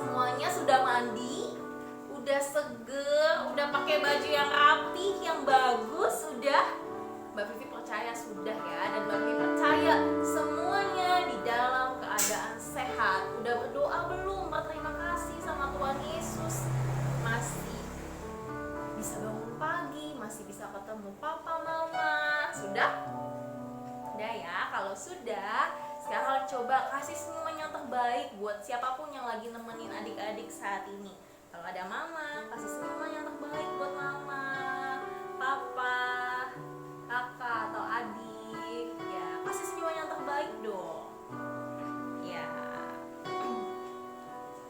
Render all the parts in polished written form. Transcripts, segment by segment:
semuanya sudah mandi, udah seger, udah pakai baju yang rapi, yang bagus, sudah? Mbak Vivi percaya sudah ya, dan Mbak Vivi percaya semuanya di dalam keadaan sehat. Udah berdoa belum? Berterima kasih sama Tuhan Yesus. Masih bisa bangun pagi, masih bisa ketemu papa mama. Sudah? Udah ya, kalau sudah, sekarang coba kasih semuanya yang terbaik buat siapapun yang lagi nemenin adik-adik saat ini. Kalau ada mama, kasih semuanya yang terbaik buat mama, papa, kakak atau adik. Ya, kasih semuanya yang terbaik dong. Ya.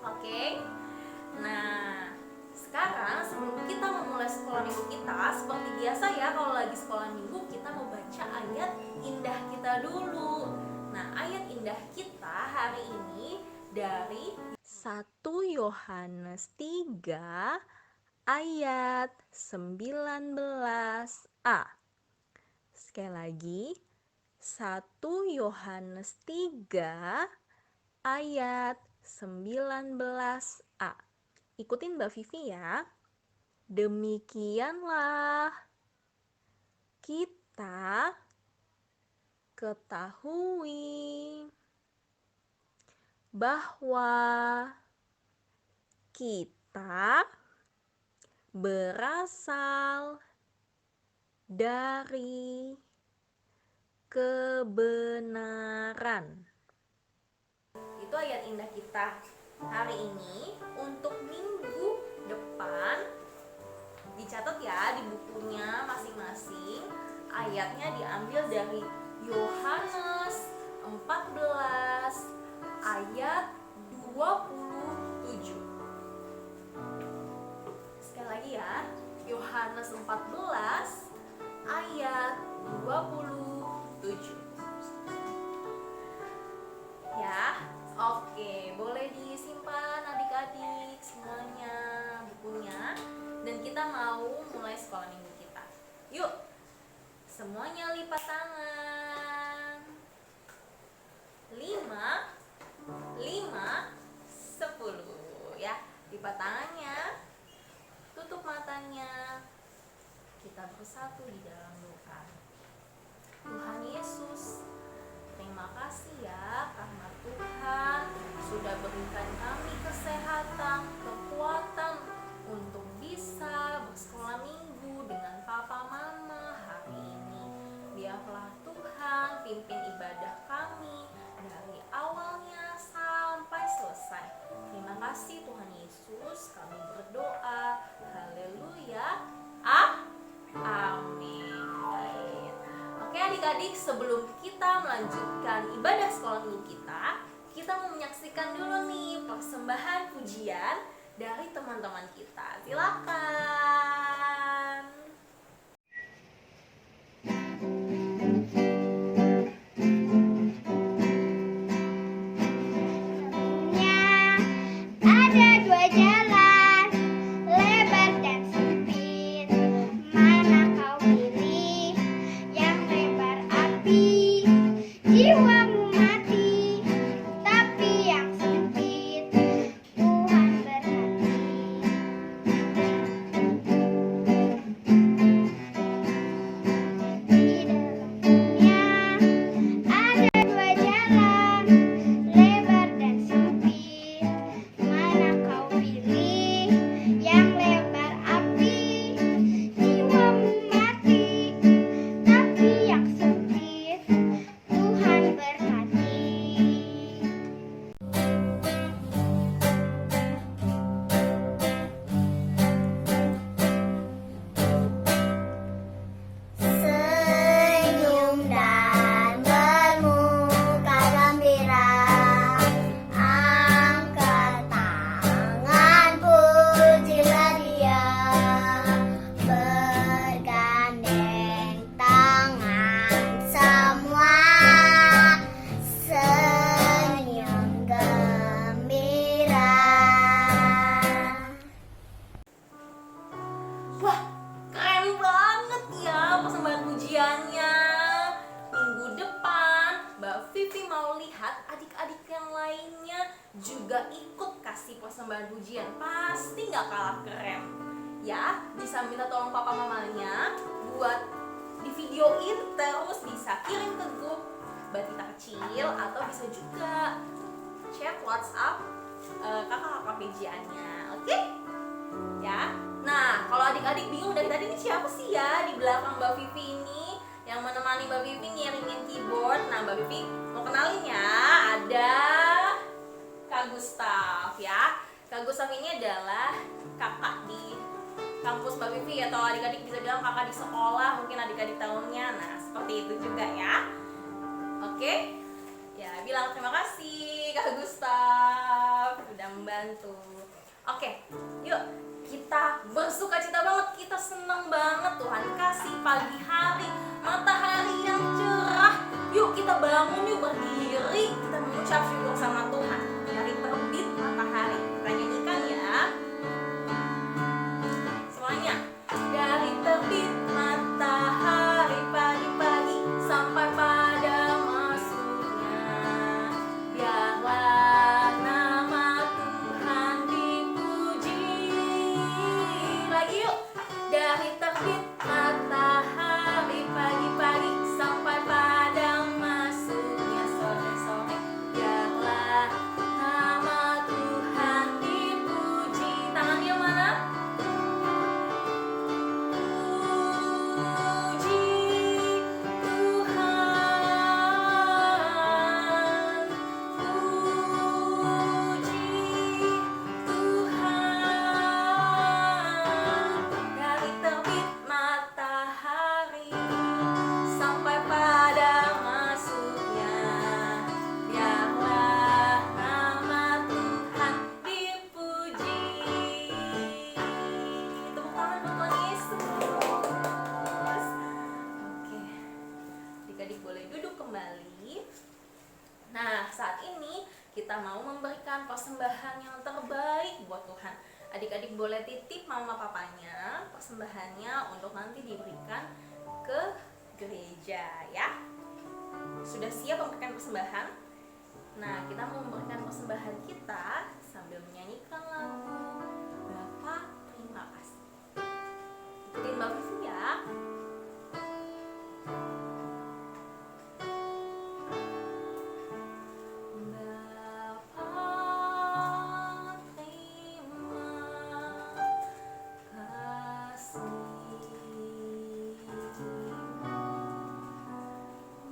Oke. Nah, sekarang sebelum kita memulai sekolah minggu kita, seperti biasa ya, kalau lagi sekolah minggu kita mau baca ayat indah kita dulu. Nah, ayat indah kita hari ini dari 1 Yohanes 3 ayat 19a. Sekali lagi, 1 Yohanes 3 ayat 19a. Ikutin Mbak Vivi ya. Demikianlah kita ketahui bahwa kita berasal dari kebenaran. Itu ayat indah kita hari ini. Untuk minggu depan dicatat ya di bukunya masing-masing. Ayatnya diambil dari Yohanes 14 ayat 27. Sekali lagi ya, Yohanes 14 ayat 27. Ya, oke, boleh disimpan adik-adik semuanya bukunya, dan kita mau mulai sekolah minggu kita. Yuk, semuanya lipat tangan. 5, 10 ya. Lipat tangannya, tutup matanya. Kita bersatu di dalam doa. Tuhan Yesus, terima kasih ya karena Tuhan sudah berikan kami kesehatan, kekuatan untuk bisa bersekolah minggu dengan papa mama hari ini. Biarlah Tuhan pimpin ibadah kami dari awalnya sampai selesai. Terima kasih Tuhan Yesus, kami berdoa. Haleluya. Amin. Oke adik-adik, sebelum kita melanjutkan ibadah sekolah minggu kita mau menyaksikan dulu nih persembahan pujian dari teman-teman kita. Silakan. Ada dua jalan, lebar dan sempit. Mana kau pilih? Yang lebar api, jiwamu mati. Tapi yang sempit, Tuhan berhati. persembahan pujian pasti nggak kalah keren. Ya, bisa minta tolong papa mamanya buat di videoin, terus bisa kirim ke grup Batita Kecil, atau bisa juga chat WhatsApp kakak-kakak PJ-nya. Oke? Ya. Nah, kalau adik-adik bingung dari tadi ini siapa sih ya di belakang Mbak Vivi ini yang menemani Mbak Vivi ngiringin keyboard? Nah, Mbak Vivi mau kenalin ya, ada Kak Gustaf ya. Kak Gustaf ini adalah kakak di kampus Mbak Vivi, atau adik-adik bisa bilang kakak di sekolah, mungkin adik-adik tahunnya. Nah, seperti itu juga ya. Oke? Ya, bilang terima kasih Kak Gustaf udah membantu. Oke, yuk kita bersukacita banget, kita seneng banget Tuhan kasih pagi hari, matahari yang cerah. Yuk kita bangun, yuk berdiri, kita mengucap syukur sama Tuhan dari terbit matahari. Kita nyanyikan ya semuanya. Dari terbit matahari pagi-pagi sampai pada masuknya, biarlah nama Tuhan dipuji. Lagi yuk. Dari terbit matahari pagi-pagi sampai pada masuknya sore-sore, biarlah nama Tuhan dipuji. Tangannya mana? Puji Tuhan, puji Tuhan. Dari terbit matahari sampai pada masuknya, biarlah nama Tuhan dipuji. Tepuk tangan buat Tuhan Yesus. Oke, adik-adik boleh duduk kembali. Nah, saat ini kita mau memberikan persembahan yang terbaik buat Tuhan. Adik-adik boleh titip mama papanya persembahannya untuk nanti diberikan ke gereja ya. Sudah siap memberikan persembahan? Nah, kita mau memberikan persembahan kita sambil menyanyikan lagu Bapa Terima Kasih. Ikutin Mbak Vivi ya.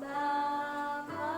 Bapa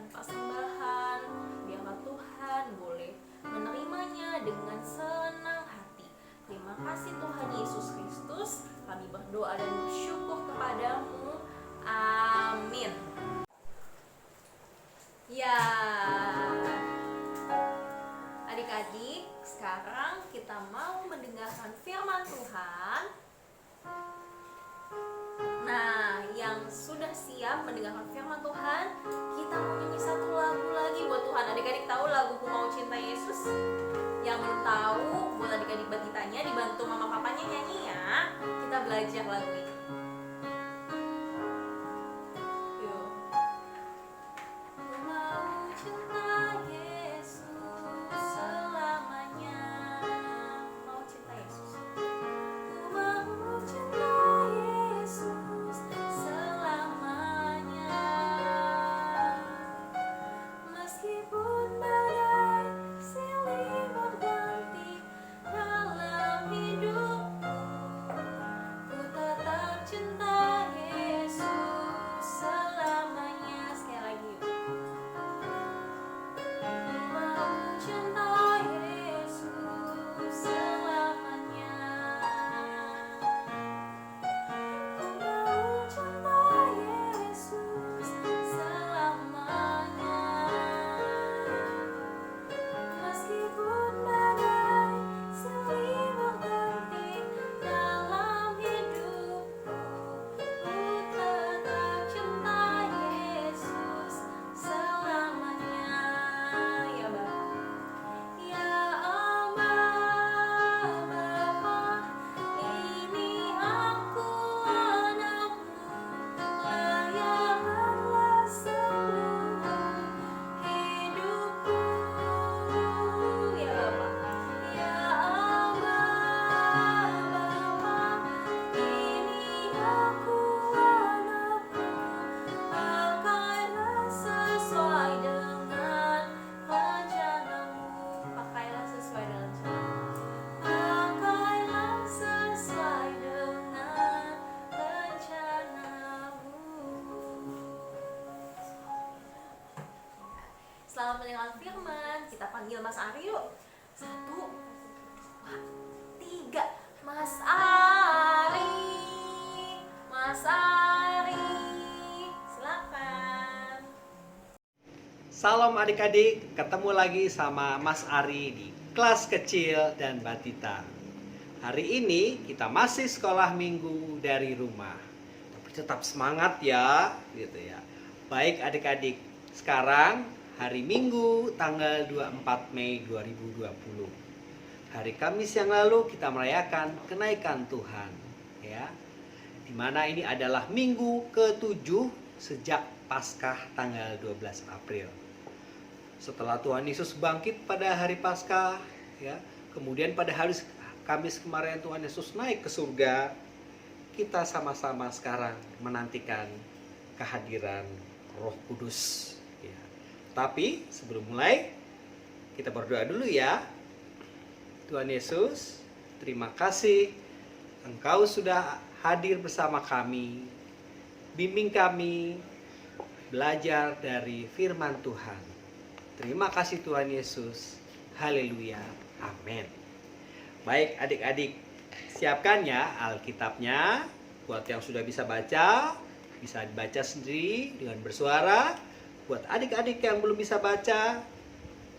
persembahan, biarlah Tuhan boleh menerimanya dengan senang hati. Terima kasih Tuhan Yesus Kristus, kami berdoa dan bersyukur kepadamu. Amin. Ya, adik-adik, sekarang kita mau mendengarkan firman Tuhan. Nah, yang sudah siap mendengarkan firman Tuhan, kita mau nyanyi satu lagu lagi buat Tuhan. Adik-adik tahu lagu Ku Mau Cinta Yesus? Yang belum tahu, buat adik-adik Batitanya dibantu mama papanya nyanyi ya. Kita belajar lagu ini. Yuk. Ku mau cinta Yesus selamanya. Mau cinta Yesus. Ku mau cinta Yesus selamanya. Meskipun badai silih berganti dalam hidupku, ku tetap bersama dengan firman. Kita panggil Mas Ari yuk. 1, 2, 3. Mas Ari, Mas Ari, silakan. Salam adik-adik, ketemu lagi sama Mas Ari di kelas kecil dan batita. Hari ini kita masih sekolah minggu dari rumah. Tapi tetap semangat ya, gitu ya. Baik adik-adik, sekarang hari Minggu tanggal 24 Mei 2020. Hari Kamis yang lalu kita merayakan kenaikan Tuhan, ya. Dimana ini adalah minggu ke-7 sejak Paskah tanggal 12 April. Setelah Tuhan Yesus bangkit pada hari Paskah, ya, kemudian pada hari Kamis kemarin Tuhan Yesus naik ke surga. Kita sama-sama sekarang menantikan kehadiran Roh Kudus, ya. Tapi sebelum mulai, kita berdoa dulu ya. Tuhan Yesus, terima kasih Engkau sudah hadir bersama kami. Bimbing kami belajar dari firman Tuhan. Terima kasih Tuhan Yesus. Haleluya. Amin. Baik adik-adik, siapkan ya Alkitabnya. Buat yang sudah bisa baca, bisa dibaca sendiri dengan bersuara. Buat adik-adik yang belum bisa baca,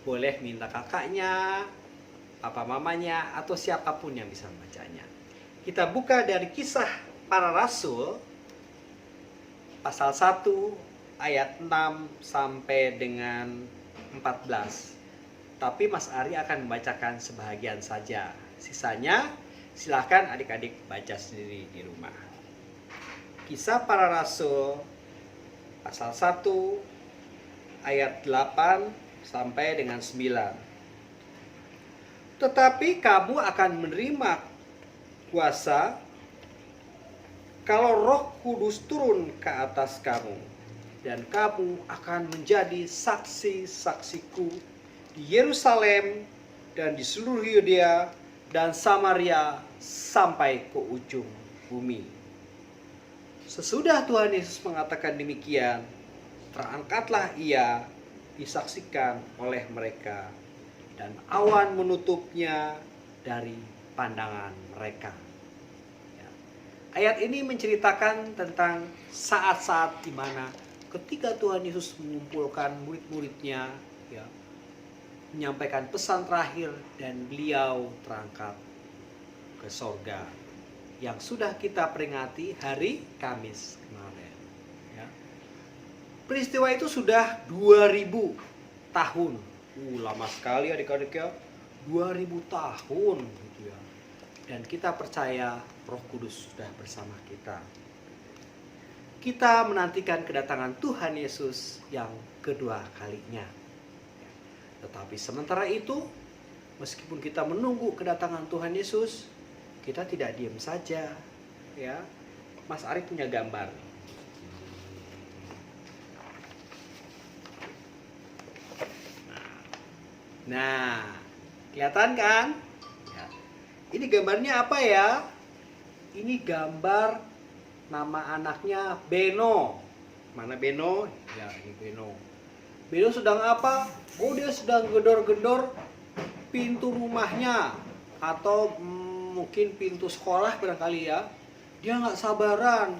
boleh minta kakaknya, papa mamanya, atau siapapun yang bisa membacanya. Kita buka dari Kisah Para Rasul pasal 1 ayat 6 sampai dengan 14. Tapi Mas Ari akan membacakan sebahagian saja. Sisanya silakan adik-adik baca sendiri di rumah. Kisah Para Rasul pasal 1 ayat 8 sampai dengan 9. Tetapi kamu akan menerima kuasa kalau Roh Kudus turun ke atas kamu, dan kamu akan menjadi saksi-saksiku di Yerusalem dan di seluruh Yudea dan Samaria sampai ke ujung bumi. Sesudah Tuhan Yesus mengatakan demikian, terangkatlah ia disaksikan oleh mereka, dan awan menutupnya dari pandangan mereka. Ya. Ayat ini menceritakan tentang saat-saat di mana ketika Tuhan Yesus mengumpulkan murid-muridnya, ya, menyampaikan pesan terakhir dan beliau terangkat ke sorga, yang sudah kita peringati hari Kamis kemarin. Ya. Peristiwa itu sudah 2000 tahun. Lama sekali adik-adik ya, 2000 tahun gitu ya. Dan kita percaya Roh Kudus sudah bersama kita. Kita menantikan kedatangan Tuhan Yesus yang kedua kalinya. Tetapi sementara itu, meskipun kita menunggu kedatangan Tuhan Yesus, kita tidak diam saja, ya. Mas Ari punya gambar. Nah, kelihatan kan? Ya. Ini gambarnya apa ya? Ini gambar nama anaknya Beno. Mana Beno? Ya, ini Beno. Beno sedang apa? Oh, dia sedang gedor-gedor pintu rumahnya. Atau mungkin pintu sekolah barangkali ya. Dia nggak sabaran.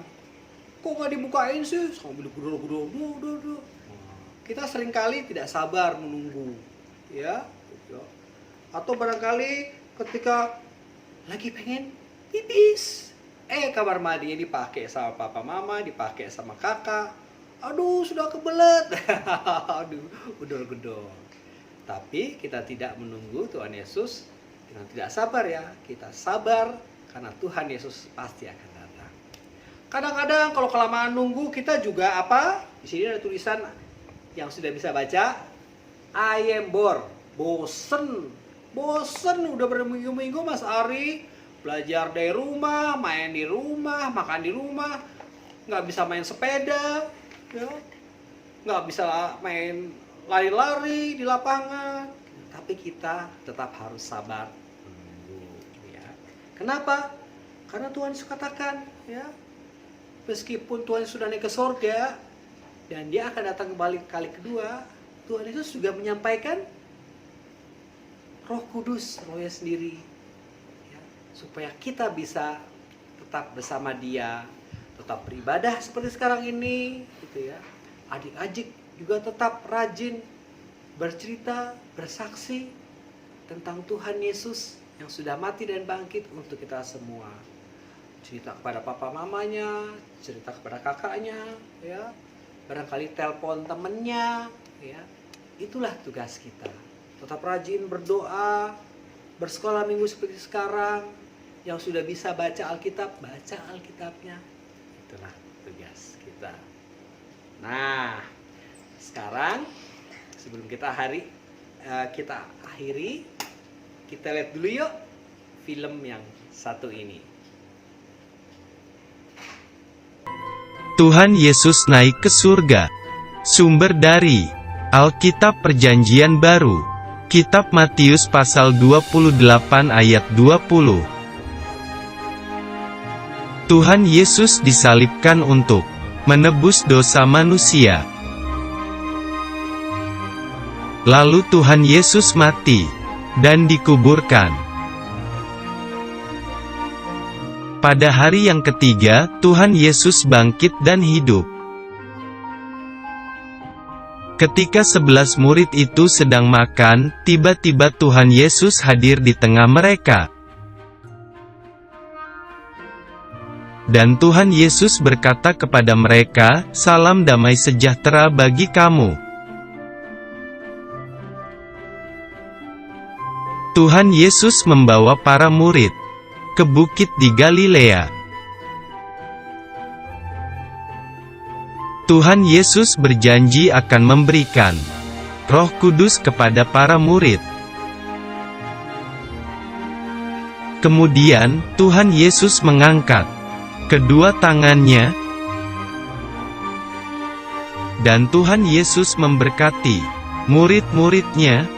Kok nggak dibukain sih? Sambil gedor-gedor. Kita seringkali tidak sabar menunggu. Ya, atau barangkali ketika lagi pengen pipis, kamar mandinya dipakai sama papa mama, dipakai sama kakak, aduh sudah kebelet, aduh gedor-gedor. Tapi kita tidak menunggu Tuhan Yesus dengan tidak sabar ya, kita sabar karena Tuhan Yesus pasti akan datang. Kadang-kadang kalau kelamaan nunggu kita juga apa? Di sini ada tulisan yang sudah bisa baca. I am bored, bosen udah berminggu-minggu Mas Ari belajar dari rumah, main di rumah, makan di rumah, nggak bisa main sepeda, ya, nggak bisa main lari-lari di lapangan. Tapi kita tetap harus sabar menunggu, ya. Kenapa? Karena Tuhan Yesus katakan, ya, meskipun Tuhan sudah naik ke sorga dan Dia akan datang kembali kali kedua, Tuhan Yesus juga menyampaikan Roh Kudus, Roh-Nya sendiri, ya, supaya kita bisa tetap bersama Dia, tetap beribadah seperti sekarang ini, gitu ya. Adik-adik juga tetap rajin bercerita, bersaksi tentang Tuhan Yesus yang sudah mati dan bangkit untuk kita semua. Cerita kepada papa mamanya, cerita kepada kakaknya, ya. Barangkali telepon temennya, ya. Itulah tugas kita. Tetap rajin berdoa, bersekolah minggu seperti sekarang. Yang sudah bisa baca Alkitab, baca Alkitabnya. Itulah tugas kita. Nah, sekarang sebelum kita akhiri, kita lihat dulu yuk film yang satu ini. Tuhan Yesus naik ke surga. Sumber dari Alkitab Perjanjian Baru, Kitab Matius pasal 28 ayat 20. Tuhan Yesus disalibkan untuk menebus dosa manusia. Lalu Tuhan Yesus mati dan dikuburkan. Pada hari yang ketiga, Tuhan Yesus bangkit dan hidup. Ketika 11 murid itu sedang makan, tiba-tiba Tuhan Yesus hadir di tengah mereka. Dan Tuhan Yesus berkata kepada mereka, "Salam damai sejahtera bagi kamu." Tuhan Yesus membawa para murid ke bukit di Galilea. Tuhan Yesus berjanji akan memberikan Roh Kudus kepada para murid. Kemudian, Tuhan Yesus mengangkat kedua tangannya, dan Tuhan Yesus memberkati murid-muridnya.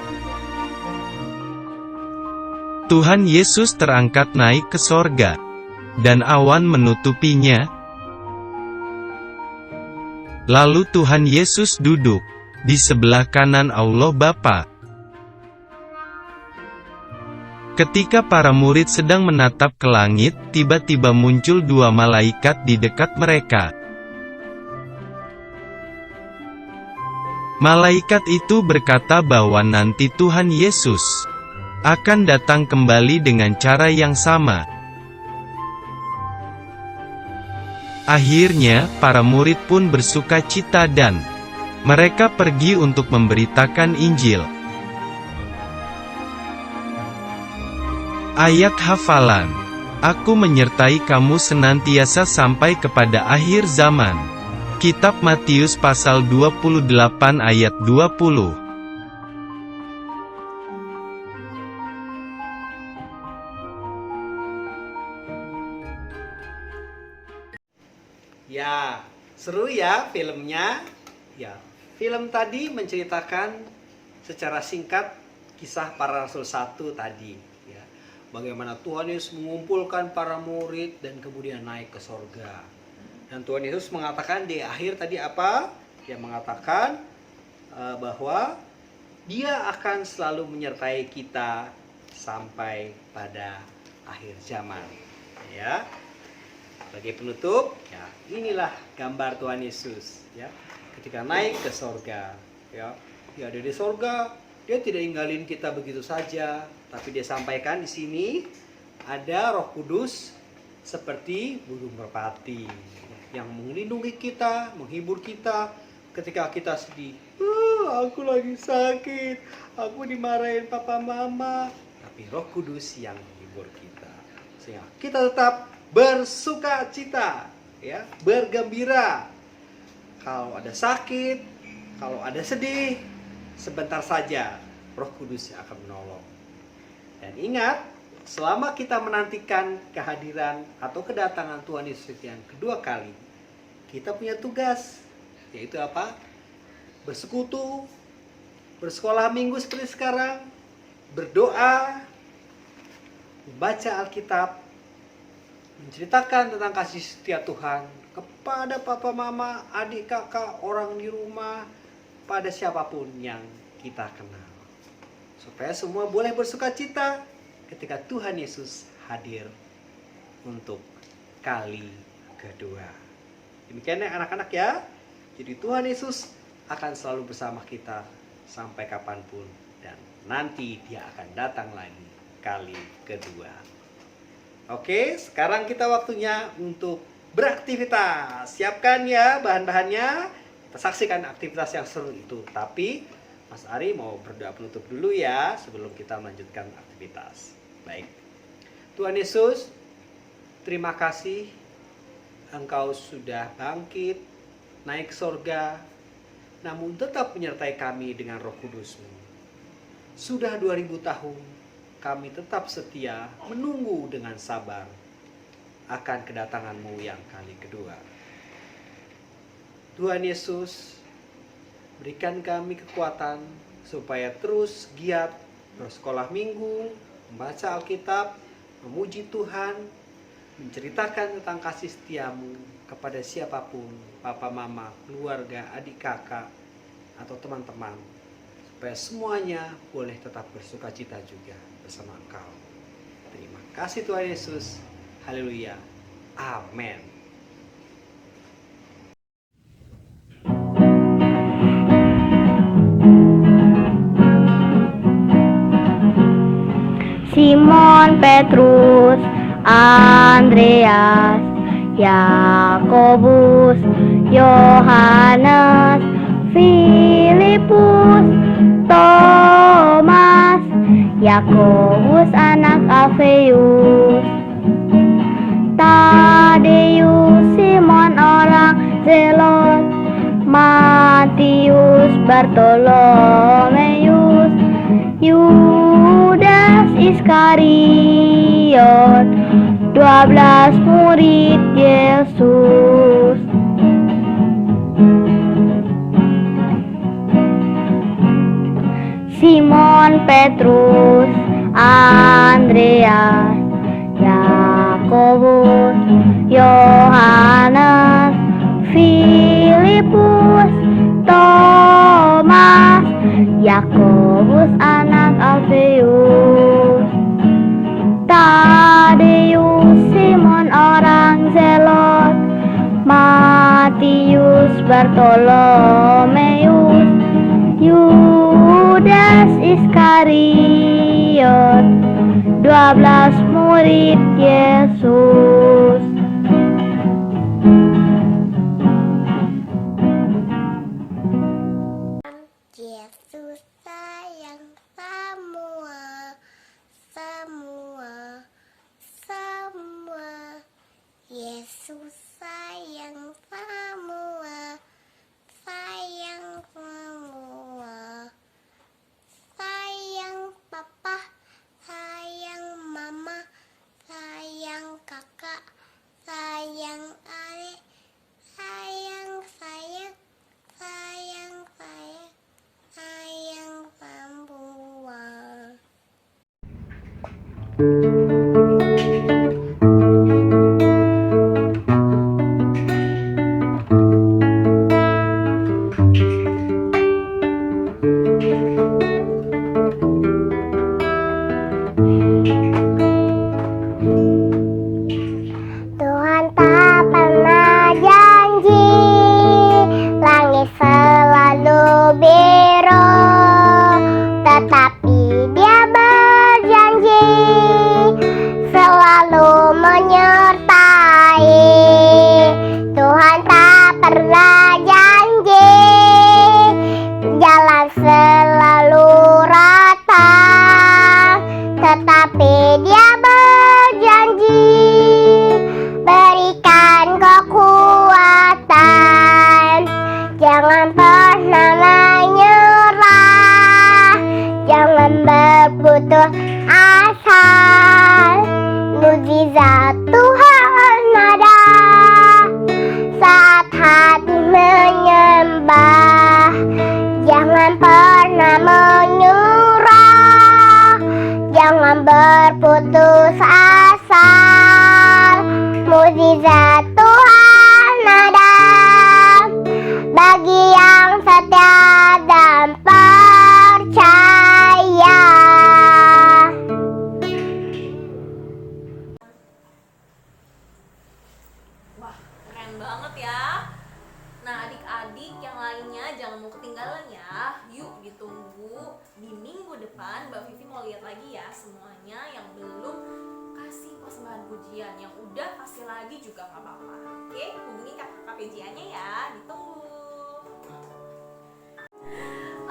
Tuhan Yesus terangkat naik ke sorga, dan awan menutupinya. Lalu Tuhan Yesus duduk di sebelah kanan Allah Bapa. Ketika para murid sedang menatap ke langit, tiba-tiba muncul dua malaikat di dekat mereka. Malaikat itu berkata bahwa nanti Tuhan Yesus akan datang kembali dengan cara yang sama. Akhirnya, para murid pun bersukacita dan mereka pergi untuk memberitakan Injil. Ayat hafalan. Aku menyertai kamu senantiasa sampai kepada akhir zaman. Kitab Matius pasal 28 ayat 20. Ya, seru ya filmnya. Ya, film tadi menceritakan secara singkat kisah para rasul 1 tadi, ya. Bagaimana Tuhan Yesus mengumpulkan para murid dan kemudian naik ke sorga. Dan Tuhan Yesus mengatakan di akhir tadi apa? Dia mengatakan bahwa Dia akan selalu menyertai kita sampai pada akhir zaman. Ya. Sebagai penutup, ya, inilah gambar Tuhan Yesus, ya. Ketika naik ke sorga, ya, Dia ada di sorga, Dia tidak ninggalin kita begitu saja, tapi Dia sampaikan di sini ada Roh Kudus seperti burung merpati yang melindungi kita, menghibur kita ketika kita sedih. Aku lagi sakit, aku dimarahin papa mama, tapi Roh Kudus yang menghibur kita sehingga kita tetap bersukacita, ya, bergembira. Kalau ada sakit, kalau ada sedih, sebentar saja Roh Kudus akan menolong. Dan ingat, selama kita menantikan kehadiran atau kedatangan Tuhan Yesus yang kedua kali, kita punya tugas, yaitu apa? Bersekutu, bersekolah minggu seperti sekarang, berdoa, membaca Alkitab, menceritakan tentang kasih setia Tuhan kepada papa mama, adik kakak, orang di rumah, pada siapapun yang kita kenal. Supaya semua boleh bersuka cita ketika Tuhan Yesus hadir untuk kali kedua. Demikian ya anak-anak ya. Jadi Tuhan Yesus akan selalu bersama kita sampai kapanpun. Dan nanti dia akan datang lagi kali kedua. Oke, sekarang kita waktunya untuk beraktivitas. Siapkan ya bahan-bahannya. Kita saksikan aktivitas yang seru itu. Tapi Mas Ari mau berdoa penutup dulu ya sebelum kita melanjutkan aktivitas. Baik. Tuhan Yesus, terima kasih Engkau sudah bangkit, naik surga, namun tetap menyertai kami dengan Roh Kudus-Mu. Sudah 2000 tahun, kami tetap setia menunggu dengan sabar akan kedatangan-Mu yang kali kedua. Tuhan Yesus, berikan kami kekuatan supaya terus giat bersekolah minggu, membaca Alkitab, memuji Tuhan, menceritakan tentang kasih setia-Mu kepada siapapun, papa, mama, keluarga, adik, kakak, atau teman-teman, supaya semuanya boleh tetap bersuka cita juga bersama Engkau. Terima kasih Tuhan Yesus. Haleluya. Amin. Simon, Petrus, Andreas, Yakobus, Yohanes, Filipus, Thomas, Yakobus anak Alfeus, Tadeus, Simon orang Zelot, Matius, Bartolomeus, Yudas Iskariot, 12 murid Yesus. Simon, Petrus, Andreas, Yakobus, Yohanes, Filipus, Thomas, Yakobus anak Alfeus, Tadeus, Simon orang Zelot, Matius, Bartolomeus, Yudas Iskariot, 12 murid Yesus. Yesus sayang semua, semua, semua. Yesus sayang semua, sayang semua. Sayang papa, sayang mama, sayang kakak, sayang adik, sayang sayang, sayang sayang, sayang semua. Tuhan tak pernah janji langit selalu biru, tetapi Dia berjanji selalu menyertai. Tuhan tak pernah janji jalan selalu rata, tetapi Dia berjanji berikan kekuatan. Jangan pernah menyerah, jangan berputus asa. Mukjizat Tuhan ada saat hati menyembah. Jangan pernah menyerah, jangan berputus asa. Mukjizat Tuhan ada bagi yang setia banget ya. Nah, adik-adik yang lainnya jangan mau ketinggalan ya. Yuk ditunggu di minggu depan. Mbak Vivi mau lihat lagi ya semuanya yang belum kasih persembahan pujian. Yang udah kasih lagi juga nggak apa-apa. Oke, hubungi kakak PJ-nya ya. Ditunggu.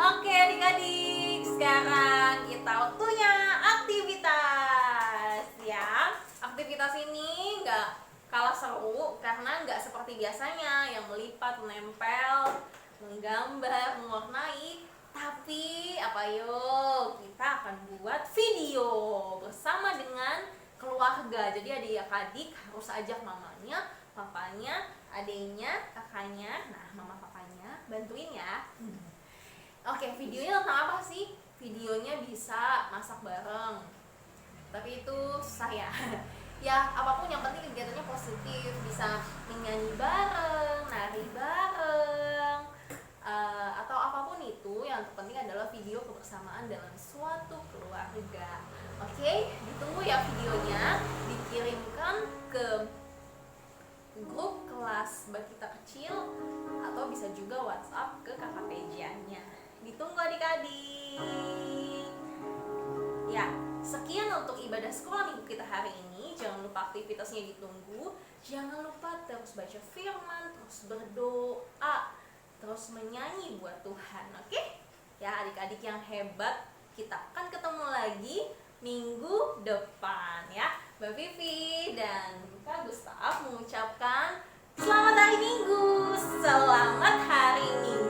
Oke adik-adik, sekarang kita waktunya aktivitas ya. Aktivitas ini nggak kalah seru karena nggak seperti biasanya yang melipat, menempel, menggambar, mewarnai. Tapi apa yuk, kita akan buat video bersama dengan keluarga. Jadi adik-adik harus ajak mamanya, papanya, adiknya, kakaknya. Nah, mama papanya bantuin ya. Oke, videonya tentang apa sih? Videonya bisa masak bareng, tapi itu susah ya. Ya apapun yang penting kegiatannya positif, bisa menyanyi bareng, nari bareng, atau apapun itu. Yang terpenting adalah video kebersamaan dalam suatu keluarga. Oke, ditunggu ya videonya, dikirimkan ke grup kelas Batita Kecil atau bisa juga WhatsApp ke kakak PJ-nya. Ditunggu adik-adik. Ya, sekian untuk ibadah sekolah minggu kita hari ini. Jangan lupa aktivitasnya ditunggu. Jangan lupa terus baca firman, terus berdoa, terus menyanyi buat Tuhan. Oke? Ya adik-adik yang hebat, kita akan ketemu lagi minggu depan ya. Mbak Vivi dan Kak Gustaf mengucapkan selamat hari Minggu. Selamat hari Minggu.